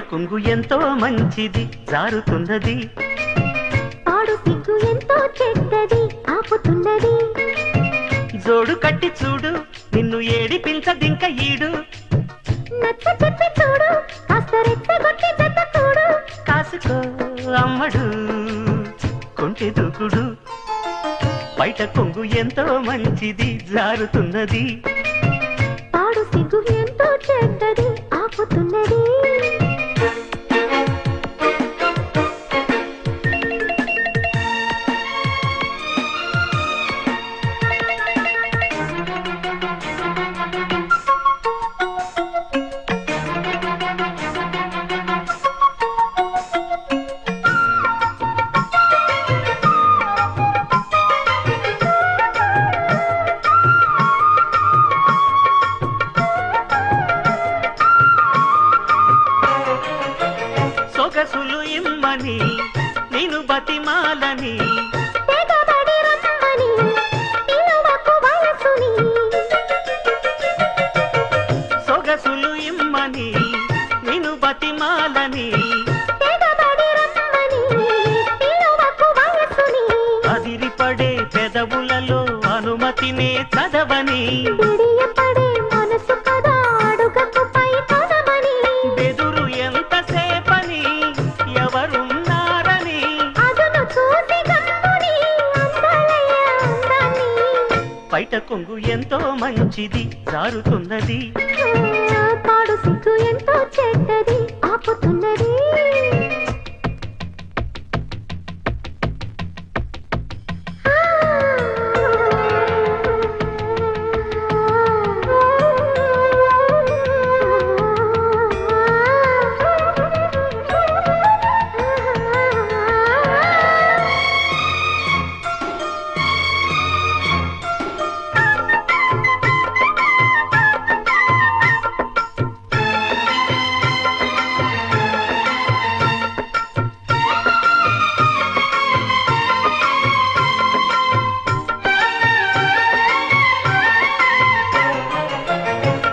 కొంగు ఎంతో మంచిది జారుతున్నది, పాడు సిగ్గు ఎంతో చెడ్డది ఆపుతున్నది. జోడు కట్టి చూడు నిన్ను ఏడిపించదింక ఈడు, నచ్చ చెప్పి చూడు కాస్త రెచ్చగొట్టి జత చూడు. కాసుకో అమ్మడు కొంటె దూకుడు, బయట కొంగు ఎంతో మంచిది జారుతున్నది, పాడు సిగ్గు ఎంతో చెడ్డది ఆపుతున్నది. సొగసులు ఇమ్మని నేను బతిమాలని, తెగబడి రమ్మని పిలువకు వయసుని. సొగసులు ఇమ్మని నేను బతిమాలని, తెగబడి రమ్మని పిలువకు వయసుని. అదిరిపడే పెదవులలో అనుమతినే చదవని, బిడియపడే మనసు కదా అడుగకు పై కొనమని. బెదురు ఎంతసేపని ఎవరున్నారని, అదును చూసి గమ్ముని అందలయ్య అందాన్ని. బయట కొంగు ఎంతో మంచిది జారుతున్నది, పాడు సిగ్గు ఎంతో చెడ్డది ఆపుతున్నది.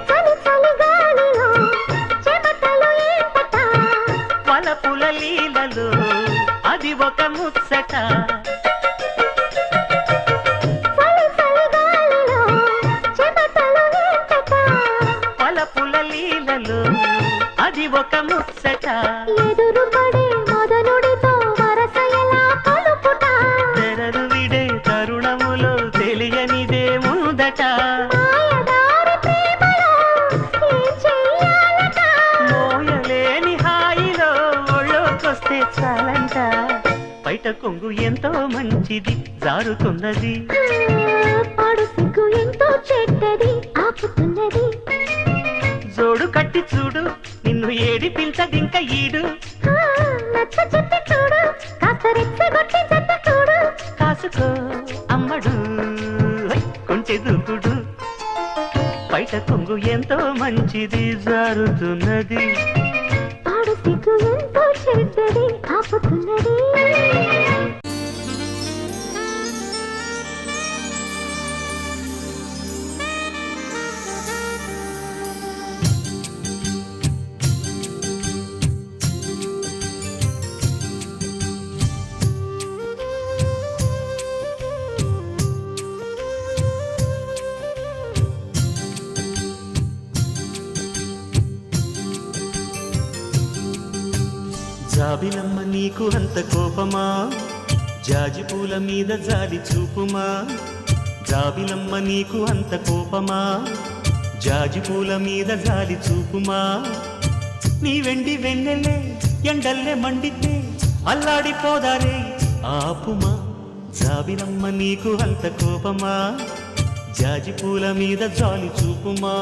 చలి చలి గాలిలో చెమటలు ఏంటట, వలపుల లీలలో అది ఒక ముచ్చట, చలి చలి గాలిలో చెమటలు ఏంటట. వలపుల లీలలో అది ఒక ముచ్చట, ఎదురుపడే మొదలుడితో వరస ఎలా కలుపుట. తెరలు విడే తరుణములో తెలియనిదే ముందట, మాయదారి ప్రేమలో ఏం చెయ్యాలట. మోయలేని హాయిలో ఒళ్ళోకొస్తే చాలంట, బయట కొంగు ఎంతో మంచిది జారుతున్నది, పాడు సిగ్గు ఎంతో చెడ్డది ఆపుతున్నది. జోడు కట్టి చూడు నిన్ను ఏడిపించదింక ఈడు, నచ్చ చెప్పి చూడు కాస్త రెచ్చగొట్టి జత చూడు. కాసుకో అమ్మడు కొంచె దూకుడు, బయట కొంగు ఎంతో మంచిది జారుతున్నది, పాడు సిగ్గు ఎంతో చెడ్డది ఆపుతున్నది. జాబిలమ్మ నీకు అంత కోపమా, జాజి పూల మీద జాలి చూపుమా, జాబిలమ్మ నీకు అంత కోపమా, జాజి పూల మీద జాలి చూపుమా, నీ వెండి వెన్నెలే ఎండల్లే మండితే అల్లాడిపోదారే ఆపుమా, జాబిలమ్మ నీకు అంత కోపమా, జాజి పూల మీద జాలి చూపుమా.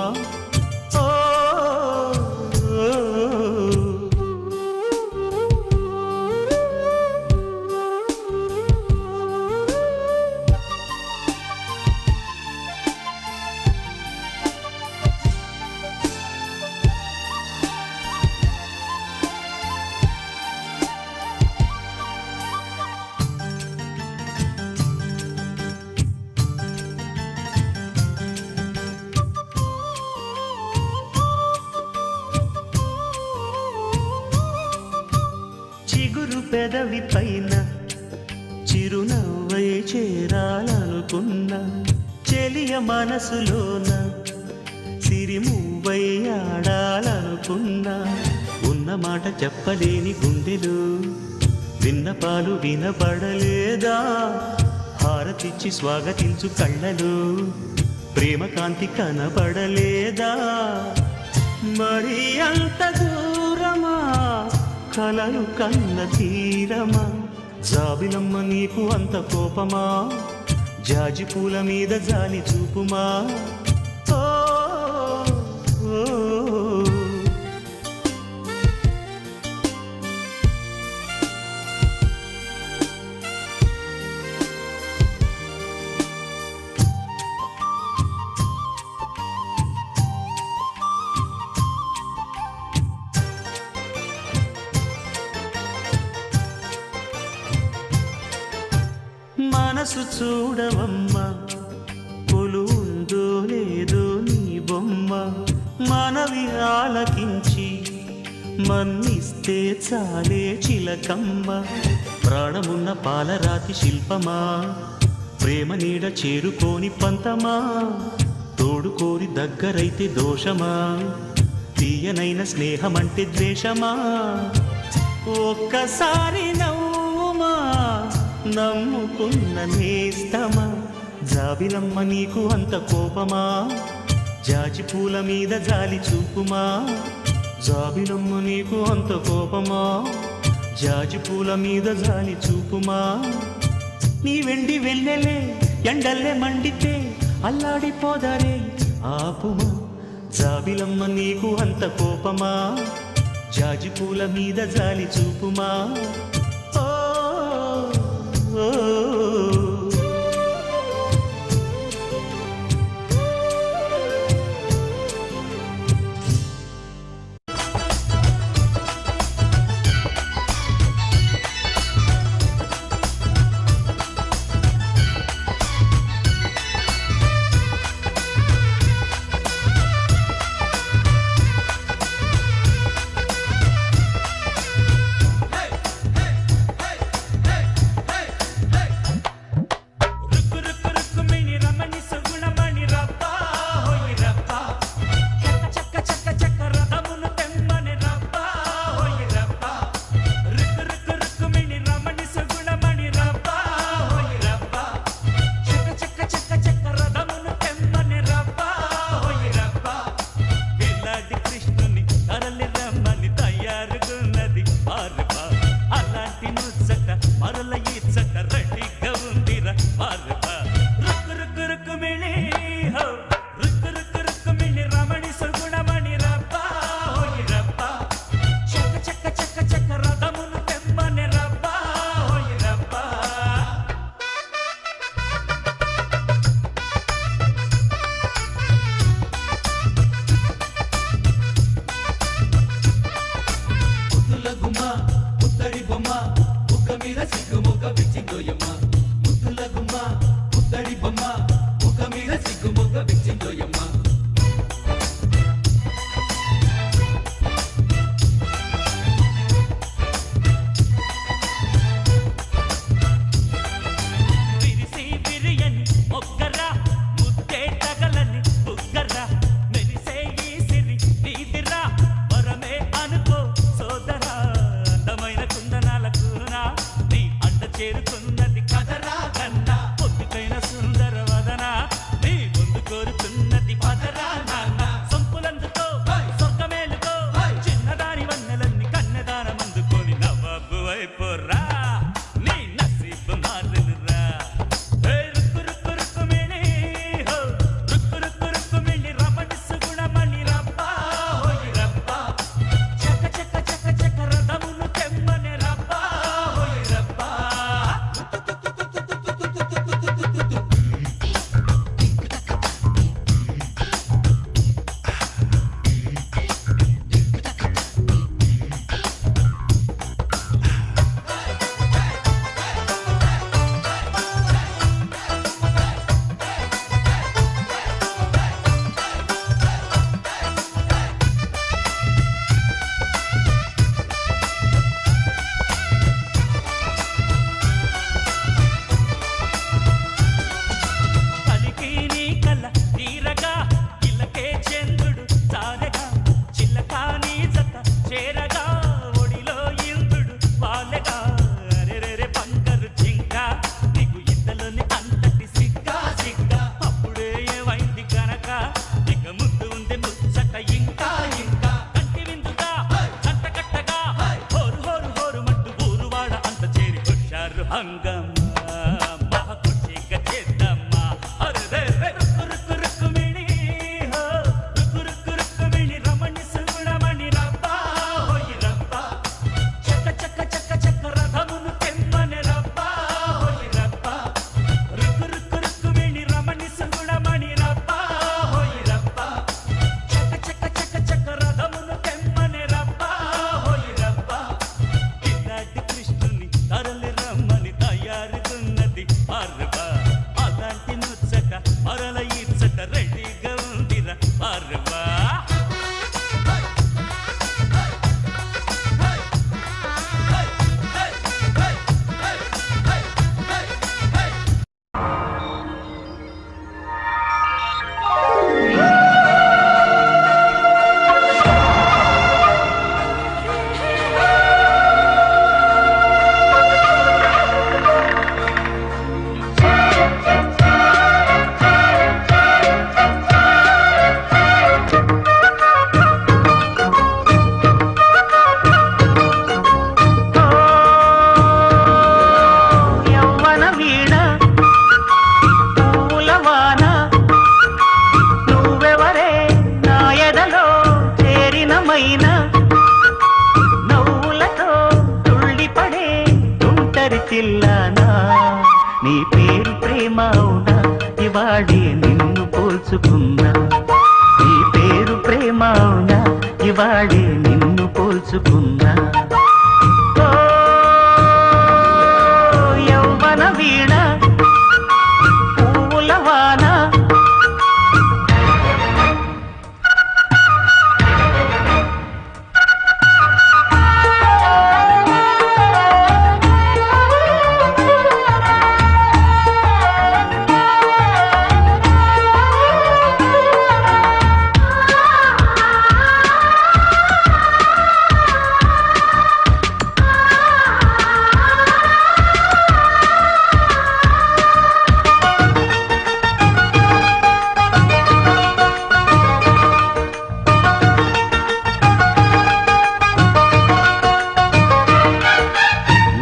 ఓ పెదవి పైన చిరునవ్వై చేరాలనుకున్నా చెలియ మనసులోన సిరిమువ్వై ఆడాలనుకున్నా ఉన్న మాట చెప్పలేని గుండెలు విన్నపాలు వినపడలేదా హారతిచ్చి స్వాగతించు కళ్ళలు ప్రేమ కాంతి కనపడలేదా మరి అంత దూరమా కలలు కన్న తీరమా జాబిలమ్మ నీకు అంత కోపమా జాజి పూల మీద జాలి చూపుమా ఓ, ఓ, మనసు చూడవమ్మా కొలువుందో లేదో నీ బొమ్మ మనవి ఆలకించి మన్నిస్తే చాలే చిలకమ్మ ప్రాణమున్న పాలరాతి శిల్పమా ప్రేమ నీడ చేరుకోని పంతమా తోడుకోరి దగ్గరైతే దోషమా తీయనైన స్నేహమంటే ద్వేషమా ఒక్కసారి నవ్వుమా నమ్ముకున్న నేస్తమా జాబిలమ్మ నీకు అంత కోపమా జాజి పూల మీద జాలి చూపుమా జాబిలమ్మ నీకు అంత కోపమా జాజి పూల మీద జాలి చూపుమా నీ వెండి వెన్నెలే ఎండల్లే మండితే అల్లాడిపోదరే ఆపుమా జాబిలమ్మ నీకు అంత కోపమా జాజి పూల మీద జాలి చూపుమా ఓ, భంగం మహకుచిగా చేద్దామా అరే రుక్కు రుక్కు రుక్కుమిణి రుక్కు రుక్కు రుక్కుమిణి రమణి సుగుణమణి రబ్బా హోయి రబ్బా చక్క చక్క చక్క చక్క రథమును తెమ్మని రబ్బా హోయి రబ్బా రుక్కు రుక్కు రుక్కుమిణి రమణి సుగుణమణి రబ్బా హోయి రబ్బా చక్క చక్క చక్క చక్క రథమును తెమ్మని రబ్బా హోయి రబ్బా ఇలాంటి కృష్ణుని తరలి రమ్మని తయారుకున్నది పార్వా అలాంటి ముచ్చట మరల ఇచ్చట రెడీగా ఉందిరా పార్వా యవ్వన వీణ పూలవాన నువ్వెవరే నా ఎదలో చేరినమైన నవ్వులతో తుళ్ళిపడే తుంటరి చిల్లానా నీ పేరు ప్రేమ అవునా ఇవాడే నిన్ను పోల్చుకున్నా నీ పేరు ప్రేమ అవునా ఇవాడే నిన్ను పోల్చుకున్నా ఓ యవ్వన వీణ పూలవాన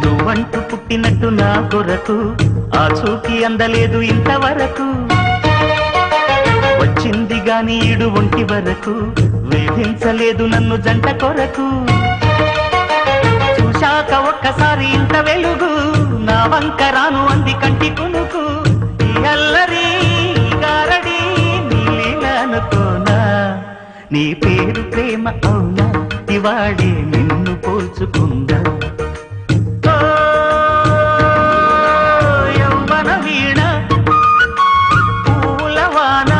నువ్వంటూ పుట్టినట్టు నా కొరకు ఆ చూకి అందలేదు ఇంతవరకు వచ్చింది గాని ఈడు ఒంటి వరకు వేధించలేదు నన్ను జంట కొరకు చూశాక ఒక్కసారి ఇంత వెలుగు నా వంక రాను అంది కంటి కునుకు ఈ అల్లరి ఈ గారడి నీలేననుకోనా నీ పేరు ప్రేమ అవునా ఇవాడే నిన్ను పోల్చుకుందా ఓ యవ్వన వీణ పూలవాన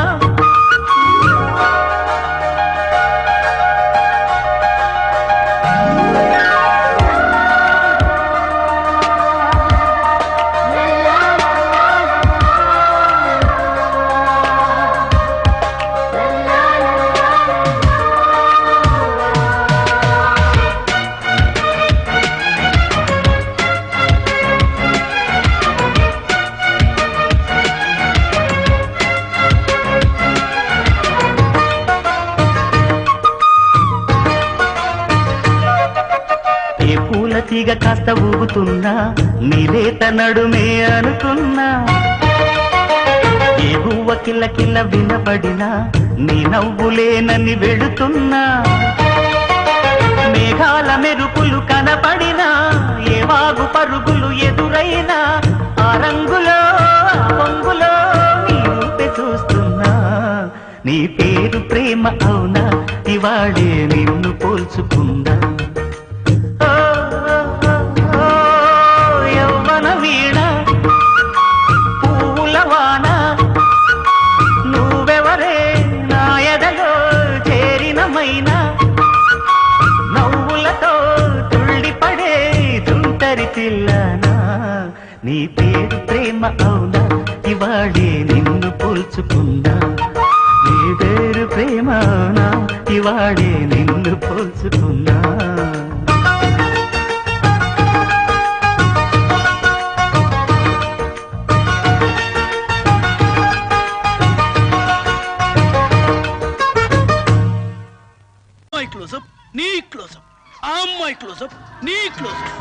ఏ పూల తీగ కాస్త ఊగుతున్నా నీలేత నడుమే అనుకున్నా ఏ గువ్వ కిల్ల కిల్ల వినపడినా నీ నవ్వులేనని వెళుతున్నా మేఘాల మెరుపులు కనపడినా ఏ వాగు పరుగులు ఎదురైనా ఆ రంగులో ఆ పొంగులో నీ ఊపే చూస్తున్నా నీ పేరు ప్రేమ అవునా ఇవాడే నిన్ను పోల్చుకుందా యవ్వన వీణ పూలవాన నువ్వెవరే నా ఎదలో చేరినమైన నవ్వులతో తుళ్ళిపడే తుంటరి పిల్లనా నీ పేరు ప్రేమ అవునా ఇవాడే నిన్ను పోల్చుకుందా నీ పేరు ప్రేమ అవునా ఇవాడే నిన్ను పోల్చుకున్నా క్లోజప్ నీ క్లోజప్ ఆ అమ్మాయి క్లోజప్ నీ క్లోజప్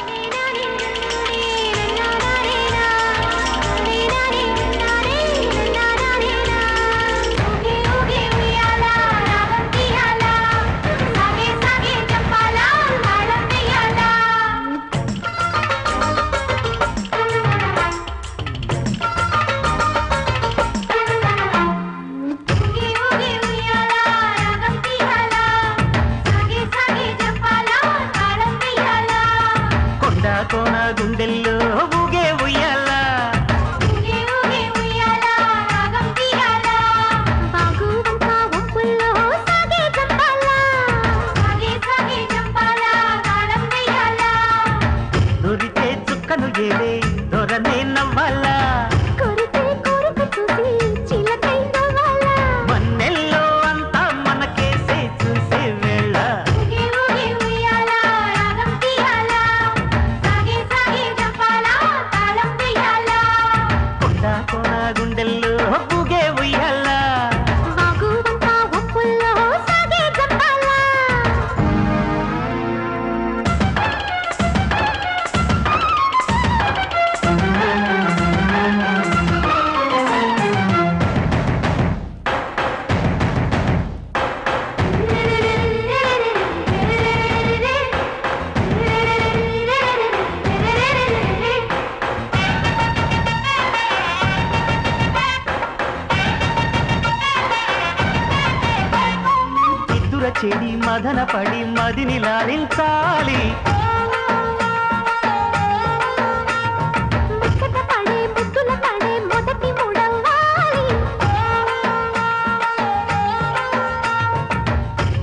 దొరనే నవ్వాలా కొరికే కోరిక చూసి చిలకై నవ్వాలా మన్నెల్లో అంతా మనకేసే చూసే వేళ ఊగే ఊగే ఉయ్యాలా రాగం తీయాలా సాగే సాగే జపాలా తాళం వేయాలా కొండ కోన గుండెల్లో ఊగే ఉయ్యాలా వాగువంతా ఒప్పుల్లో సాగే జపాలా ఇద్దుర చెడి మదన పడి మదిని లాలించాలి ముచ్చట పడే ముద్దుల పడే మొదటి ముడవ్వాలి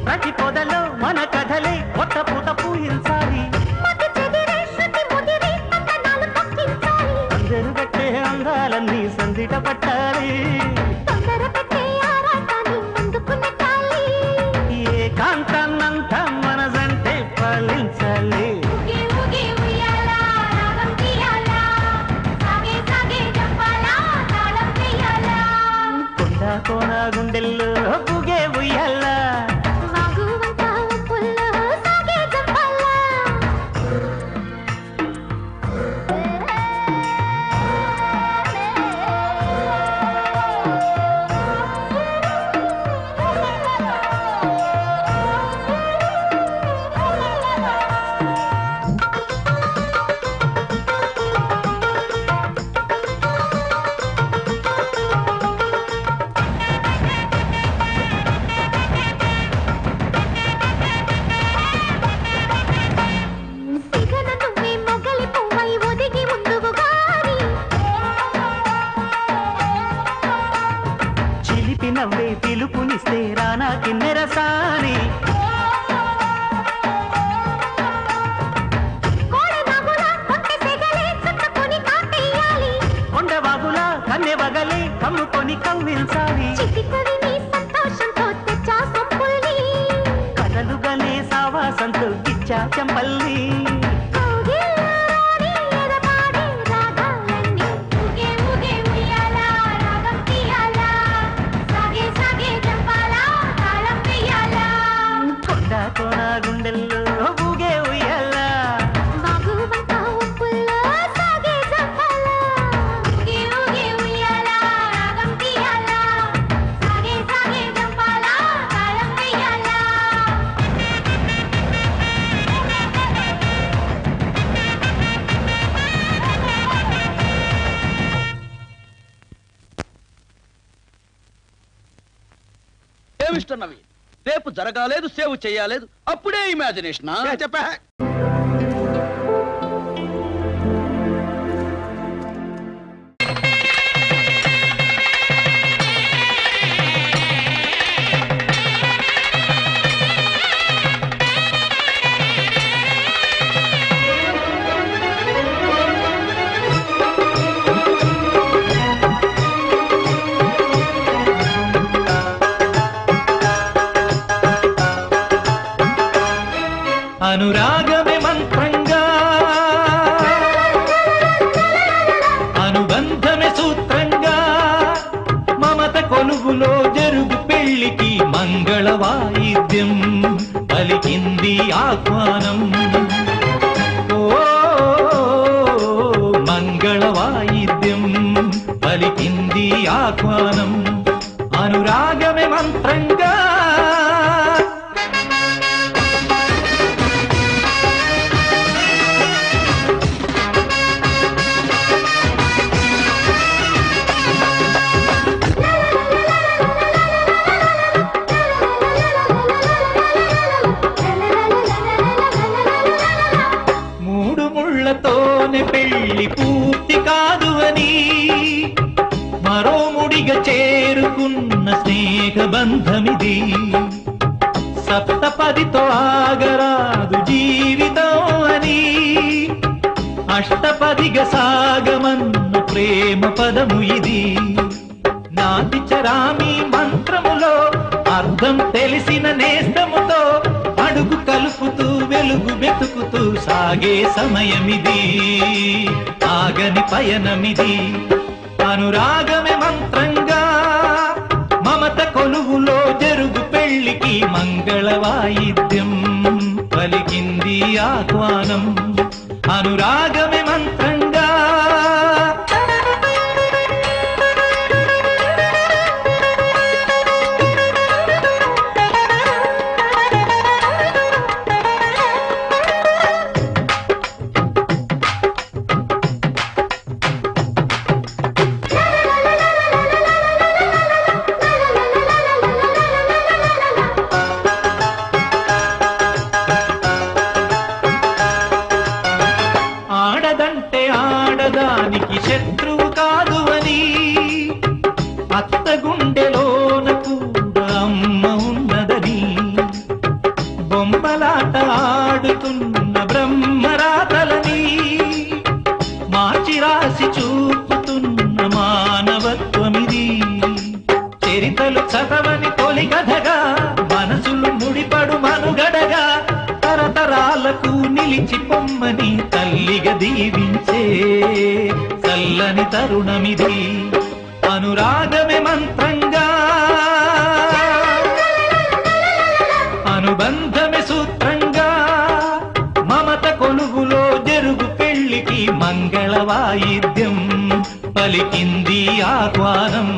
ప్రతి పొదలో మన కథలే కొత్త పూత పూయించాలి మతి చెదిరే శృతి ముదిరి అంతనాలు పక్కించాలి అందరు కట్టే అందాలన్నీ సందిట పట్టాలి తొందర పెట్టే ఆరాటాన్ని ముందుకు నెట్టాలి ఏకాంతాన్నంతా మనసంటే పాలించాలి ఊగే ఊగే ఉయ్యాలా రాగం తీయాలా సాగే సాగే జపాలా తాళం వేయాలా కొండ కోన గుండెల్లో ఊగే ఉయ్యాలా వాగువంతా ఒప్పుల్లో సాగే జపాలా సిగన నువ్వే మొగలి పువ్వై ఒదిగి ముందువు గారి చిలిపి నవ్వే పిలుపునిస్తే రానా కిన్నెరసాని కోడ నవ్వులా కొట్టె సెగలే చుట్టుకొని కాటేయాలి కొండవాగులా కన్నె వగలే కమ్ముకొని కవ్వించాలి చిటికడి నీ సంతోషంతో తెచ్చా సొంపుల్ని కథలుగానే సావాసంతో గిచ్చా చెంపల్ని కౌగిల్లోని ఎదపాడే రాగాలన్నీ ఊగే ఊగే ఉయ్యాలా రాగం తీయాలా సాగే సాగే జపాలా తాళం వేయాలా కొండ కోన గుండెల్లో ఊగే ఉయ్యాలా వాగువంతా ఒప్పుల్లో సాగే జపాలా ఊగే ఊగే ఉయ్యాలా రాగం తీయాలా సాగే సాగే జపాలా తాళం వేయాలా మిస్టర్ నవీన్ రేపు జరగాలేదు సేవ్ చేయలేదు అప్పుడే ఇమాజినేషన్ చెప్పా అనురాగమే మంత్రంగా అనుబంధమే సూత్రంగా మమత కొలువులో జరుగు పెళ్లికి మంగళ వాయిద్యం పలికింది ఆహ్వానం ఓ మంగళ వాయిద్యం పలికింది ఆహ్వానం అనురాగమే మంత్రంగా మూడు ముళ్ళతోనే పెళ్లి పూర్తి కాదు అని మరో ముడిగా చేరుకున్న స్నేహ బంధమిది సప్తపదితో ఆగరాదు జీవితం అని అష్టపదిగా సాగమన్న ప్రేమ పదము ఇది నాటి చరామి మంత్రములో అర్థం తెలిసిన నేస్తముతో అడుగు కలుపుతూ వెలుగు వెతుకుతూ సాగే సమయమిది ఆగని పయనమిది అనురాగమే మంత్రంగా మమత కొలువులో జరుగు పెళ్లికి మంగళ వాయిద్యం పలికింది ఆహ్వానం అనురాగమే మంత్రంగా ఆడదంటే ఆడదానికి శత్రువు కాదు అని అత్త గుండెలోన కూడా అమ్మ ఉన్నదని బొమ్మలాట ఆడుతున్న బ్రహ్మరాతలని మార్చి రాసి చూపుతున్న మానవత్వమిది చరితలు చదవని తొలి కథగా మనసులు ముడిపడు మనుగడగా తరతరాలకు నిలిచి పొమ్మని తల్లిగా దీవించే చల్లని తరుణమిది అనురాగమే మంత్రంగా అనుబంధమే సూత్రంగా మమత కొలువులో జరుగు పెళ్లికి మంగళ వాయిద్యం పలికింది ఆహ్వానం